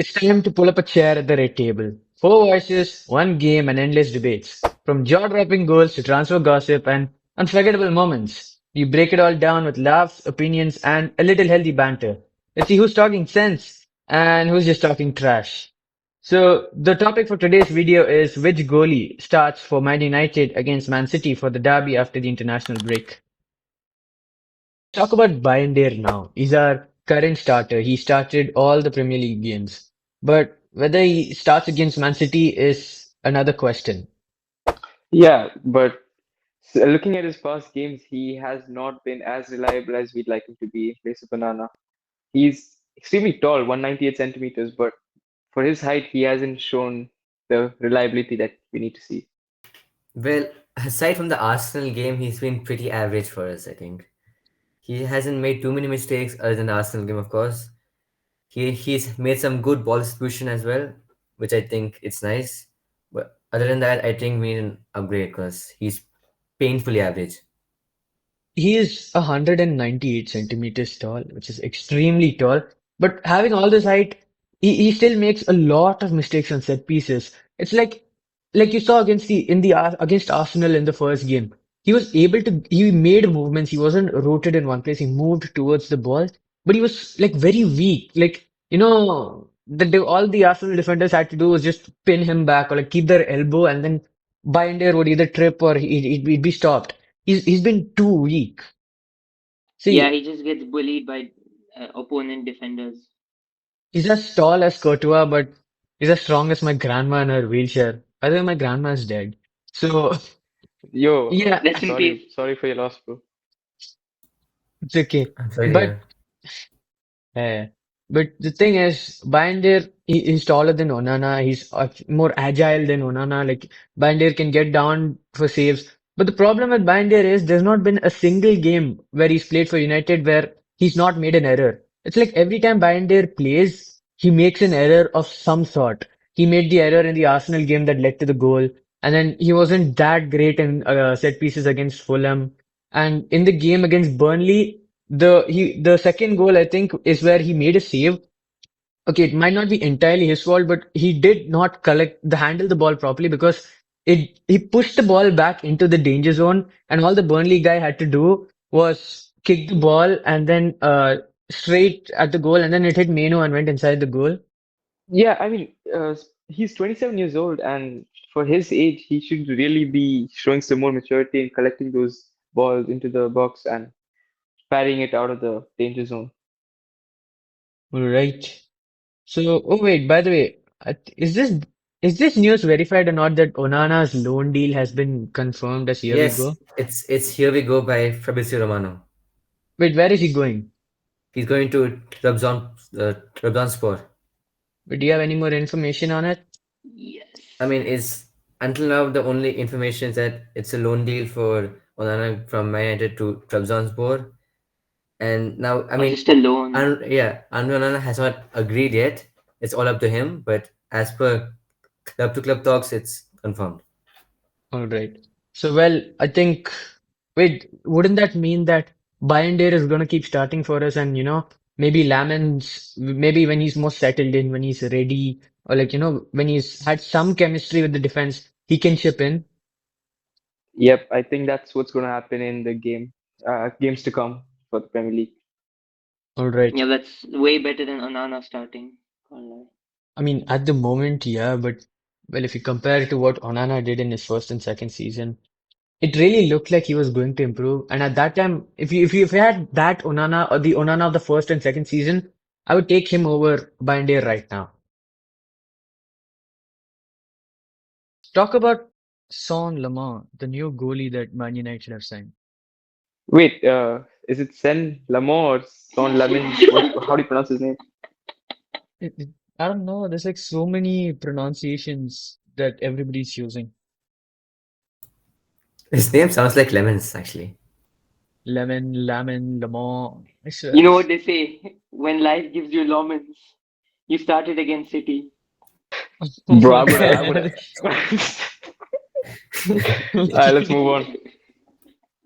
It's time to pull up a chair at the red table. Four voices, one game, and endless debates. From jaw-dropping goals to transfer gossip and unforgettable moments. We break it all down with laughs, opinions, and a little healthy banter. Let's see who's talking sense and who's just talking trash. So, the topic for today's video is which goalie starts for Man United against Man City for the derby after the international break. Talk about Bayindir now. He's our current starter. He started all the Premier League games. But whether he starts against Man City is another question. Yeah, but looking at his past games, he has not been as reliable as we'd like him to be in place of Banana. He's extremely tall, 198 centimeters, but for his height, he hasn't shown the reliability that we need to see. Well, aside from the Arsenal game, he's been pretty average for us, I think. He hasn't made too many mistakes other than the Arsenal game, of course. He's made some good ball distribution as well, which I think it's nice. But other than that, I think we need an upgrade because he's painfully average. He is 198 centimeters tall, which is extremely tall. But having all this height, he still makes a lot of mistakes on set pieces. It's like you saw against Arsenal in the first game. He made movements. He wasn't rooted in one place. He moved towards the ball, but he was like very weak. All the Arsenal defenders had to do was just pin him back or like keep their elbow, and then Binder would either trip or he'd be stopped. He's been too weak. Yeah, See, he just gets bullied by opponent defenders. he's as tall as Courtois, but he's as strong as my grandma in her wheelchair. By the way, my grandma's dead. So, Yo, yeah, Rest in peace. sorry for your loss, bro. it's okay. I'm sorry to But, hear. uh, but the thing is, Binder, he's taller than Onana. He's more agile than Onana. Like, Binder can get down for saves. But the problem with Binder is there's not been a single game where he's played for United where he's not made an error. It's like every time Binder plays, he makes an error of some sort. He made the error in the Arsenal game that led to the goal. And then he wasn't that great in set pieces against Fulham. And in the game against Burnley, the second goal I think is where he made a save. Okay, it might not be entirely his fault, but he did not handle the ball properly because he pushed the ball back into the danger zone, and all the Burnley guy had to do was kick the ball and then straight at the goal, and then it hit Meno and went inside the goal. Yeah, I mean, he's 27 years old, and for his age, he should really be showing some more maturity in collecting those balls into the box and parrying it out of the danger zone. Right. So, oh wait, by the way, is this news verified or not that Onana's loan deal has been confirmed as here we Yes, go? it's Here We Go by Fabrizio Romano. Wait, where is he going? He's going to Trabzonspor. But do you have any more information on it? Yes. I mean, it's until now the only information is that it's a loan deal for Onana from Man United to Trabzonspor, and now I Or mean, just a loan. Andrew Onana has not agreed yet. It's all up to him, but as per club to club talks, it's confirmed. All right. So, well, I think, wait, wouldn't that mean that Bayindir is going to keep starting for us and, maybe Lammens, maybe when he's more settled in, when he's ready, or like, when he's had some chemistry with the defense, he can chip in. Yep, I think that's what's going to happen in the games to come for the Premier League. All right. Yeah, that's way better than Onana starting. Can't lie. I mean, at the moment, yeah, but, well, if you compare it to what Onana did in his first and second season, it really looked like he was going to improve. And at that time, if you had that Onana or the Onana of the first and second season, I would take him over Binday right now. Talk about Son Lamar, the new goalie that Man United have signed. Wait, is it Senne Lammens or Son Lammens? How do you pronounce his name? I don't know. There's like so many pronunciations that everybody's using. His name sounds like lemons, actually. Lamar. You know what they say? When life gives you lemons, you started against City. Bro, I would. Alright, let's move on.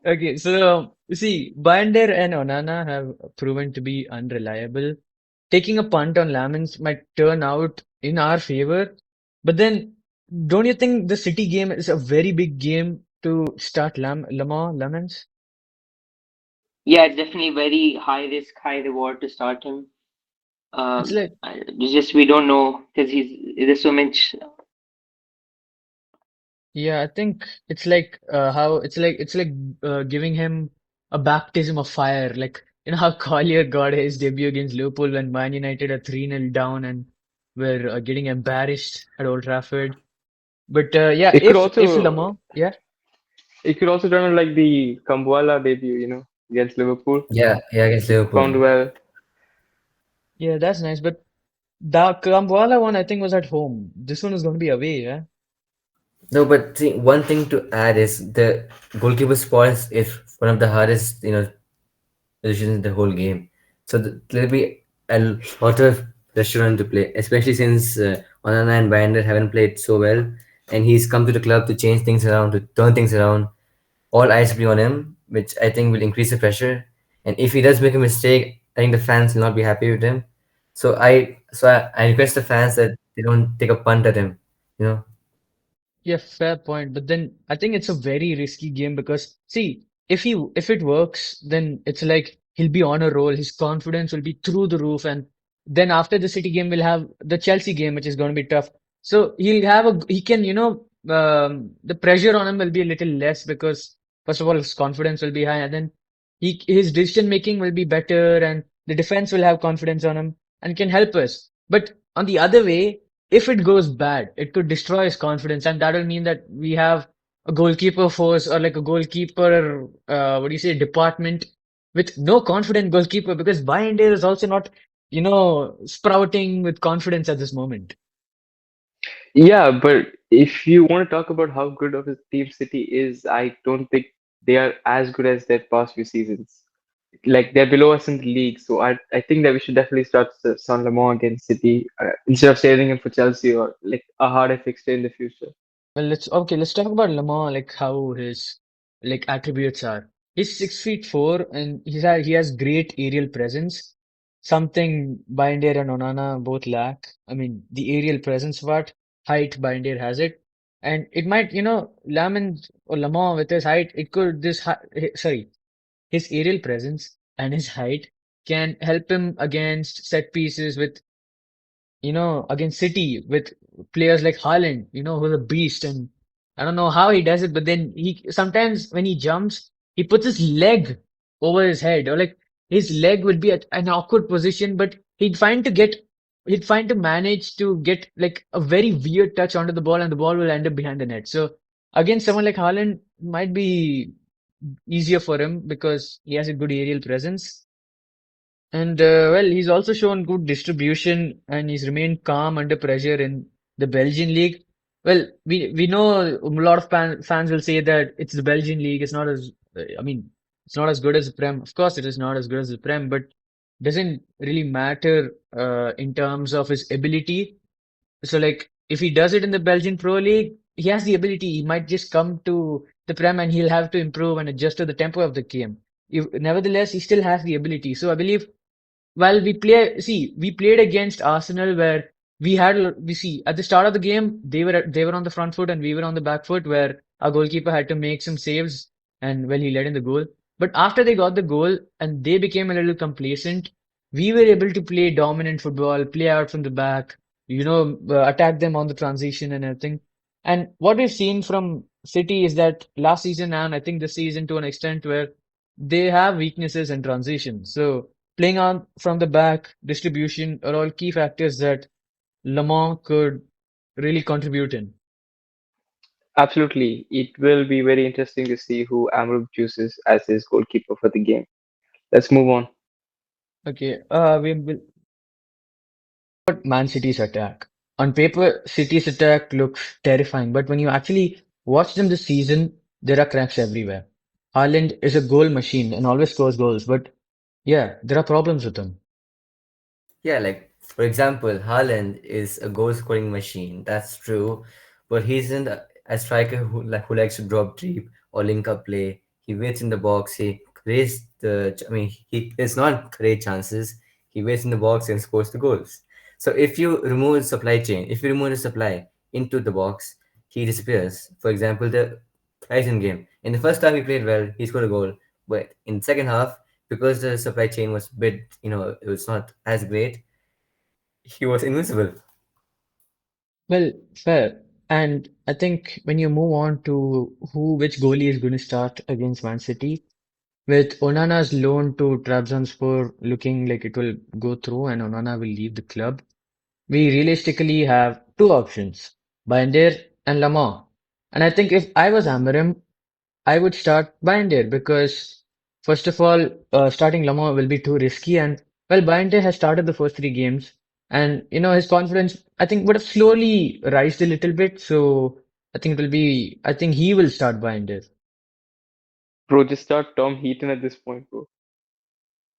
Okay, so you see, Binder and Onana have proven to be unreliable. taking a punt on Lamens might turn out in our favor. But then, don't you think the City game is a very big game to start Lamens? Yeah, it's definitely very high risk, high reward to start him. It's like, It's just we don't know because there's so much. yeah, I think it's like how it's like giving him a baptism of fire. Like, how Collier got his debut against Liverpool when Man United are 3-0 down and were getting embarrassed at Old Trafford. But yeah, It could if also Lamar, yeah, it could also turn out like the Kambuala debut, against Liverpool. Yeah, yeah, against Liverpool. Performed well. yeah, that's nice. But the Kambwala one I think was at home. This one is going to be away, yeah. No, but see, one thing to add is the goalkeeper spot is one of the hardest, positions in the whole game. So there'll be a lot of pressure on to play, especially since Onana and Binder haven't played so well, and he's come to the club to change things around, to turn things around. All eyes will be on him, which I think will increase the pressure. And if he does make a mistake, I think the fans will not be happy with him. So I request the fans that they don't take a punt at him. You know. Yeah, fair point. But then I think it's a very risky game because see, if it works, then it's like he'll be on a roll. His confidence will be through the roof, and then after the City game, we'll have the Chelsea game, which is going to be tough. So he can, the pressure on him will be a little less because first of all, his confidence will be high, and then his decision making will be better, and the defense will have confidence on him and can help us. But on the other way, if it goes bad, it could destroy his confidence, and that will mean that we have a goalkeeper force or like a goalkeeper, what do you say, department with no confident goalkeeper because Bayindir is also not, sprouting with confidence at this moment. Yeah, but if you want to talk about how good of a team City is, I don't think they are as good as their past few seasons. Like they're below us in the league, so I think that we should definitely start San Lamont against City instead of saving him for Chelsea or like a harder fixture in the future. Well, let's talk about Lamar, like how his like attributes are. He's 6'4" and he has great aerial presence, something Bindier and Onana both lack. I mean, the aerial presence part, height Bindier has it, and it might, Lamine or Lamar with his height, it could sorry, his aerial presence and his height can help him against set pieces with against City with players like Haaland, who's a beast. And I don't know how he does it, but then he sometimes when he jumps, he puts his leg over his head, or like his leg would be at an awkward position, but he'd find to manage to get like a very weird touch onto the ball, and the ball will end up behind the net. So against someone like Haaland, might be easier for him because he has a good aerial presence. And well, he's also shown good distribution and he's remained calm under pressure in the Belgian league. Well, we know a lot of fans will say that it's the Belgian league. It's not as, I mean, it's not as good as the Prem. Of course, it is not as good as the Prem, but doesn't really matter in terms of his ability. So, like, if he does it in the Belgian Pro League, he has the ability. He might just come to the Prem and he'll have to improve and adjust to the tempo of the game. Nevertheless, he still has the ability. So, I believe well, we played against Arsenal where we see at the start of the game they were on the front foot and we were on the back foot where our goalkeeper had to make some saves and well he led in the goal. But after they got the goal and they became a little complacent, we were able to play dominant football, play out from the back, attack them on the transition and everything. And what we've seen from City is that last season and I think this season to an extent where they have weaknesses in transition. So playing on from the back, distribution are all key factors that Lamont could really contribute in. Absolutely, it will be very interesting to see who Amrup chooses as his goalkeeper for the game. Let's move on. Okay, we will about Man City's attack. On paper, City's attack looks terrifying, but when you actually watch them this season, there are cracks everywhere. Haaland is a goal machine and always scores goals, but yeah, there are problems with him. Yeah, like for example, Haaland is a goal scoring machine. That's true, but he isn't a striker who likes to drop deep or link up play. He waits in the box. He creates the. I mean, he it's not create chances. He waits in the box and scores the goals. So if you remove the supply chain, if you remove the supply into the box, he disappears. For example, the Tyson game. In the first half, he played well. He scored a goal. But in the second half, because the supply chain was bit, it was not as great, he was invincible. Well, fair. And I think when you move on to which goalie is going to start against Man City, with Onana's loan to Trabzonspor looking like it will go through and Onana will leave the club, we realistically have two options, Bayindir and Lamar. And I think if I was Amarim, I would start Bayindir because, first of all, starting Lamar will be too risky. And, well, Bayindir has started the first three games. And, his confidence, I think, would have slowly rised a little bit. So I think he will start Bayindir. Bro, just start Tom Heaton at this point, bro.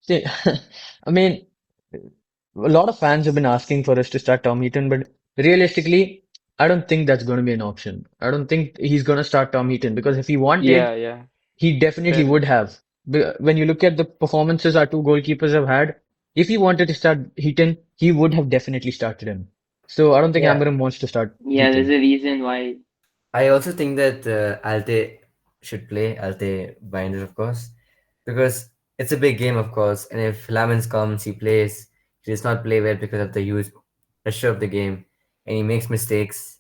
See, I mean, a lot of fans have been asking for us to start Tom Heaton, but realistically, I don't think that's going to be an option. I don't think he's going to start Tom Heaton because if he wanted, Yeah, yeah, he definitely fair would enough. have. When you look at the performances our two goalkeepers have had, if he wanted to start Heaton, he would have definitely started him. So I don't think Yeah, Amarim wants to start Yeah, there's Heaton. a reason why. I also think that Altay should play, Altay Binder, of course, because it's a big game, of course. And if Lammens comes, he plays, he does not play well because of the huge pressure of the game, and he makes mistakes.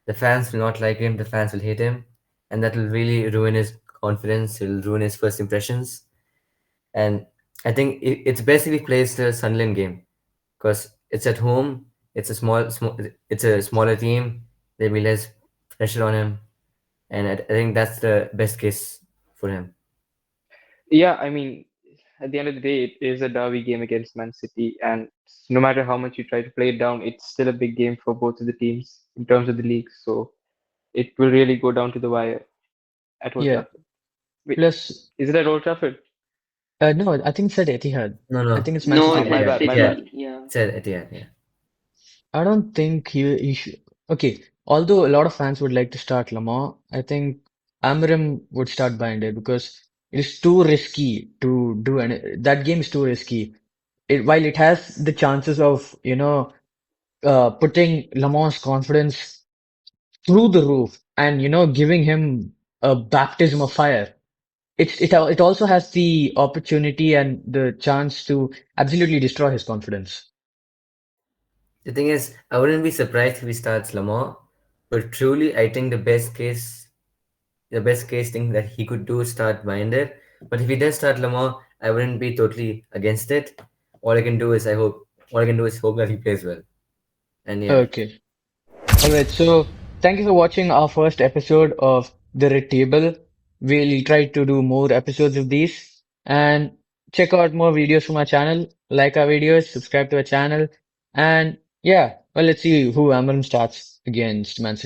The fans will not like him, the fans will hate him, and that will really ruin his confidence, it will ruin his first impressions. And I think it's best if he plays the Sunderland game because it's at home, it's a smaller team, there'll be less pressure on him, and I think that's the best case for him. Yeah, I mean, at the end of the day, it is a derby game against Man City, and no matter how much you try to play it down, it's still a big game for both of the teams in terms of the league. So it will really go down to the wire at Old Yeah. Trafford. Wait, Plus, is it at Old Trafford? no, I think it's at Etihad. No, I no, think it's Man No, Oh, City it's my at Etihad. bad, my bad. Etihad. City. Yeah. It's at Etihad, yeah. I don't think he should. Okay, although a lot of fans would like to start Lamar, I think Amram would start Binder because it is too risky to do, and that game is too risky. While it has the chances of, putting Lamar's confidence through the roof and, giving him a baptism of fire. It also has the opportunity and the chance to absolutely destroy his confidence. The thing is, I wouldn't be surprised if he starts Lamar, but truly, I think the best case thing that he could do is start Binder. But if he does start Lamar, I wouldn't be totally against it. All I can do is hope that he plays well. And yeah, Okay. All right, so thank you for watching our first episode of The Red Table. We'll try to do more episodes of these and check out more videos from our channel, like our videos, subscribe to our channel, and yeah, well, let's see who Amram starts against Man City.